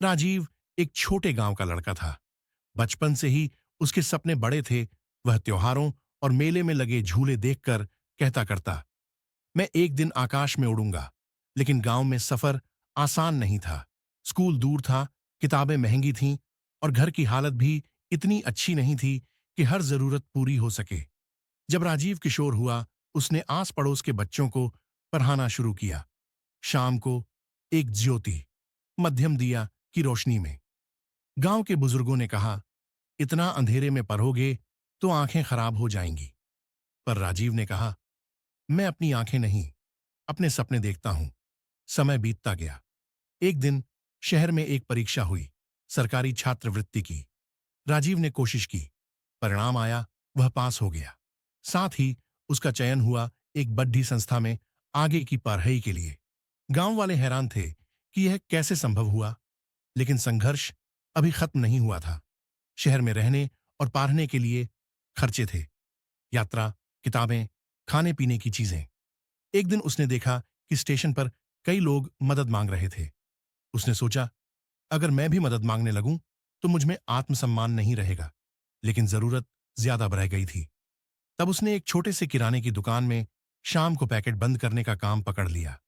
राजीव एक छोटे गांव का लड़का था। बचपन से ही उसके सपने बड़े थे। वह त्योहारों और मेले में लगे झूले देखकर कहता करता, मैं एक दिन आकाश में उड़ूंगा। लेकिन गांव में सफर आसान नहीं था। स्कूल दूर था, किताबें महंगी थीं और घर की हालत भी इतनी अच्छी नहीं थी कि हर जरूरत पूरी हो सके। जब राजीव किशोर हुआ, उसने आस पड़ोस के बच्चों को पढ़ाना शुरू किया। शाम को एक ज्योति, मध्यम दिया की रोशनी में। गांव के बुजुर्गों ने कहा, इतना अंधेरे में पढ़ोगे तो आंखें खराब हो जाएंगी। पर राजीव ने कहा, मैं अपनी आंखें नहीं, अपने सपने देखता हूं। समय बीतता गया। एक दिन शहर में एक परीक्षा हुई, सरकारी छात्रवृत्ति की। राजीव ने कोशिश की, परिणाम आया, वह पास हो गया। साथ ही उसका चयन हुआ एक बड़ी संस्था में आगे की पढ़ाई के लिए। गांव वाले हैरान थे कि यह कैसे संभव हुआ, लेकिन संघर्ष अभी खत्म नहीं हुआ था। शहर में रहने और पढ़ने के लिए खर्चे थे, यात्रा, किताबें, खाने पीने की चीजें। एक दिन उसने देखा कि स्टेशन पर कई लोग मदद मांग रहे थे। उसने सोचा, अगर मैं भी मदद मांगने लगूं तो मुझ में आत्मसम्मान नहीं रहेगा। लेकिन जरूरत ज्यादा बढ़ गई थी। तब उसने एक छोटे से किराने की दुकान में शाम को पैकेट बंद करने का काम पकड़ लिया।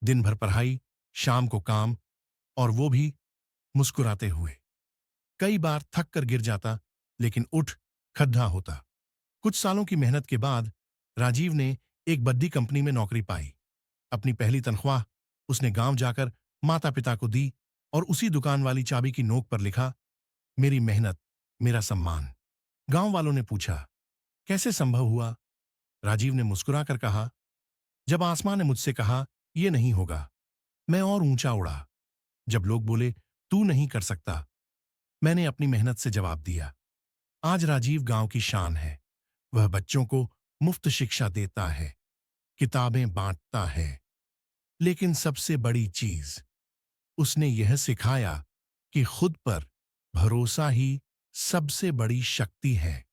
दिन भर पढ़ाई, शाम को काम, और वो भी मुस्कुराते हुए। कई बार थक कर गिर जाता, लेकिन उठ खड़ा होता। कुछ सालों की मेहनत के बाद राजीव ने एक बड़ी कंपनी में नौकरी पाई। अपनी पहली तनख्वाह उसने गांव जाकर माता पिता को दी और उसी दुकान वाली चाबी की नोक पर लिखा, मेरी मेहनत, मेरा सम्मान। गांव वालों ने पूछा, कैसे संभव हुआ? राजीव ने मुस्कुराकर कहा, जब आसमां ने मुझसे कहा यह नहीं होगा, मैं और ऊंचा उड़ा। जब लोग बोले तू नहीं कर सकता, मैंने अपनी मेहनत से जवाब दिया। आज राजीव गांव की शान है। वह बच्चों को मुफ्त शिक्षा देता है, किताबें बांटता है। लेकिन सबसे बड़ी चीज, उसने यह सिखाया कि खुद पर भरोसा ही सबसे बड़ी शक्ति है।